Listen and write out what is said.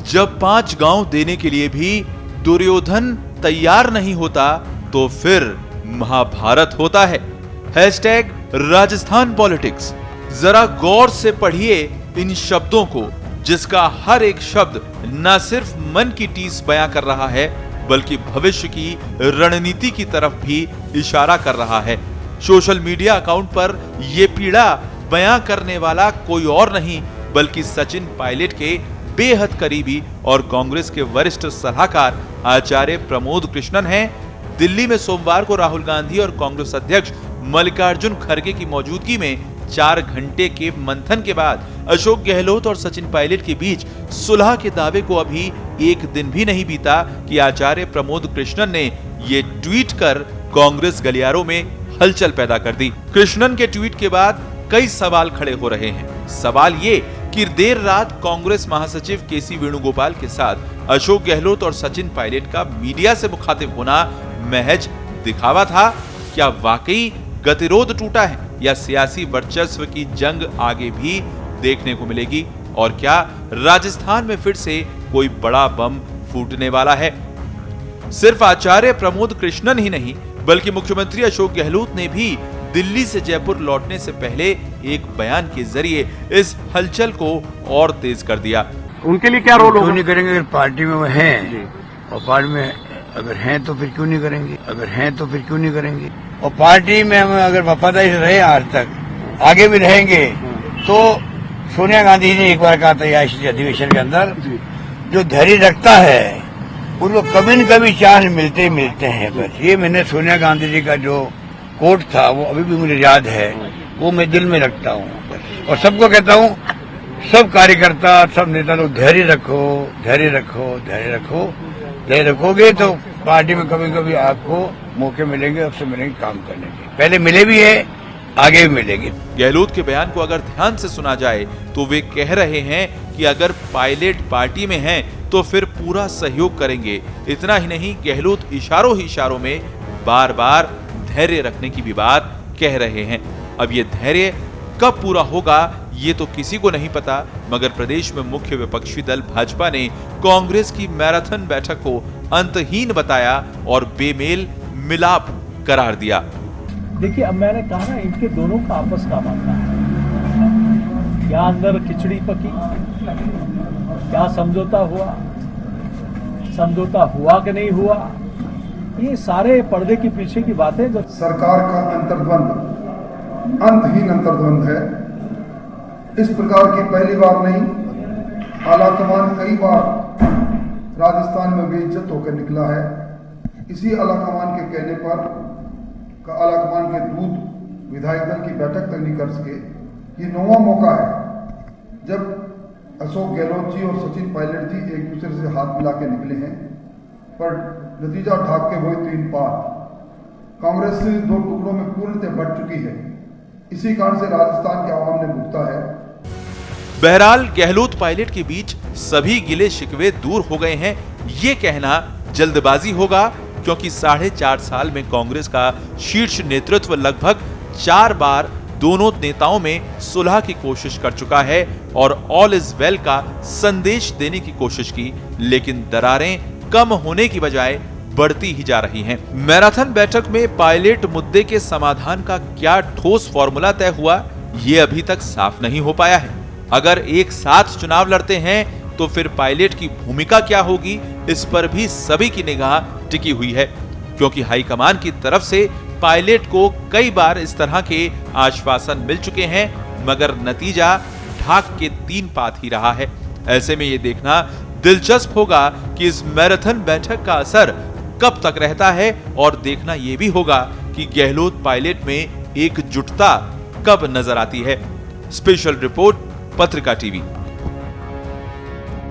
जब 5 गांव देने के लिए भी दुर्योधन तैयार नहीं होता तो फिर महाभारत होता है। #राजस्थान पॉलिटिक्स। जरा गौर से पढ़िए इन शब्दों को, जिसका हर एक शब्द न सिर्फ मन की टीस बयां कर रहा है बल्कि भविष्य की रणनीति की तरफ भी इशारा कर रहा है। सोशल मीडिया अकाउंट पर यह पीड़ा बयां करने वाला कोई और नहीं बल्कि सचिन पायलट के बेहद करीबी और कांग्रेस के वरिष्ठ सलाहकार आचार्य प्रमोद कृष्णन हैं। दिल्ली में सोमवार को राहुल गांधी और कांग्रेस अध्यक्ष मल्लिकार्जुन खड़गे की मौजूदगी में 4 घंटे के मंथन के बाद अशोक गहलोत और सचिन पायलट के बीच सुलह के दावे को अभी एक दिन भी नहीं बीता कि आचार्य प्रमोद कृष्णन ने ये ट्वीट कर कांग्रेस गलियारों में हलचल पैदा कर दी। कृष्णन के ट्वीट के बाद कई सवाल खड़े हो रहे हैं। सवाल ये कि देर रात कांग्रेस महासचिव केसी वेणुगोपाल के साथ अशोक गहलोत और सचिन पायलट का मीडिया से मुखातिब होना महज दिखावा था? क्या वाकई गतिरोध टूटा है या सियासी वर्चस्व की जंग आगे भी देखने को मिलेगी? और क्या राजस्थान में फिर से कोई बड़ा बम फूटने वाला है? सिर्फ आचार्य प्रमोद कृष्णन ही नहीं बल्कि मुख्यमंत्री अशोक गहलोत ने भी दिल्ली से जयपुर लौटने से पहले एक बयान के जरिए इस हलचल को और तेज कर दिया। उनके लिए क्या रोल होगा? क्यों नहीं करेंगे? अगर पार्टी में वो हैं और पार्टी में अगर हैं तो फिर क्यों नहीं करेंगे? अगर हैं तो फिर क्यों नहीं करेंगे? और पार्टी में हम अगर वफादारी से रहे आज तक, आगे भी रहेंगे, तो सोनिया गांधी ने एक बार कहा था इस अधिवेशन के अंदर, जो धैर्य रखता है उनको कभी न कभी चांस मिलते हैं। बस ये मैंने सोनिया गांधी जी का जो कोट था वो अभी भी मुझे याद है, वो मैं दिल में रखता हूँ और सबको कहता हूँ, सब कार्यकर्ता, सब नेता लोग धैर्य रखो, धैर्य रखो, धैर्य रखो। धैर्य रखोगे तो पार्टी में कभी कभी आपको मौके मिलेंगे, उससे मिलेंगे काम करने के। पहले मिले भी है, आगे भी मिलेंगे। गहलोत के बयान को अगर ध्यान से सुना जाए तो वे कह रहे हैं कि अगर पायलट पार्टी में हैं तो फिर पूरा सहयोग करेंगे। इतना ही नहीं, गहलोत इशारों ही इशारों में बार बार धैर्य रखने की भी बात कह रहे हैं। अब ये धैर्य कब पूरा होगा ये तो किसी को नहीं पता, मगर प्रदेश में मुख्य विपक्षी दल भाजपा ने कांग्रेस की मैराथन बैठक को अंतहीन बताया और बेमेल मिलाप करार दिया। देखिए, अब मैंने कहा ना, इनके दोनों का आपस का मामला है। क्या अंदर खिचड़ी पकी, क्या समझौता हुआ कि नहीं हुआ, ये सारे पर्दे के पीछे की बातें। जब सरकार का अंतर्द्वंद अंतहीन अंतर्द्वंद है, इस प्रकार की पहली बार नहीं, आलाकमान कई बार राजस्थान में बेइज्जत होकर निकला है। इसी आलाकमान के कहने पर आलाकमान के दूध विधायक दल की बैठक तक नहीं कर सके। ये 9वां मौका है जब अशोक गहलोत जी और सचिन पायलट जी एक दूसरे से हाथ मिला के निकले हैं, पर नतीजा ढाक के वही 3 पार। कांग्रेस 2 टुकड़ों में पूर्णतः बट चुकी है। इसी कारण से राजस्थान के आवाम ने भुगता है। बहरहाल गहलोत पायलट के बीच सभी गिले शिकवे दूर हो गए हैं, ये कहना जल्दबाजी होगा, क्योंकि 4.5 साल में कांग्रेस का शीर्ष नेतृत्व लगभग 4 बार दोनों नेताओं में सुलह की कोशिश कर चुका है और ऑल इज वेल का संदेश देने की कोशिश की, लेकिन दरारें कम होने की बजाय बढ़ती ही जा रही हैं। मैराथन बैठक में पायलट मुद्दे के समाधान का क्या ठोस फॉर्मूला तय हुआ, ये अभी तक साफ नहीं हो पाया है। अगर एक साथ चुनाव लड़ते हैं तो फिर पायलट की भूमिका क्या होगी, इस पर भी सभी की निगाह टिकी हुई है, क्योंकि हाईकमान की तरफ से पायलट को कई बार इस तरह के आश्वासन मिल चुके हैं, मगर नतीजा ढाक के 3 पात ही रहा है। ऐसे में ये देखना दिलचस्प होगा कि इस मैराथन बैठक का असर कब तक रहता है, और देखना यह भी होगा कि गहलोत पायलट में एकजुटता कब नजर आती है। स्पेशल रिपोर्ट, पत्रिका टीवी।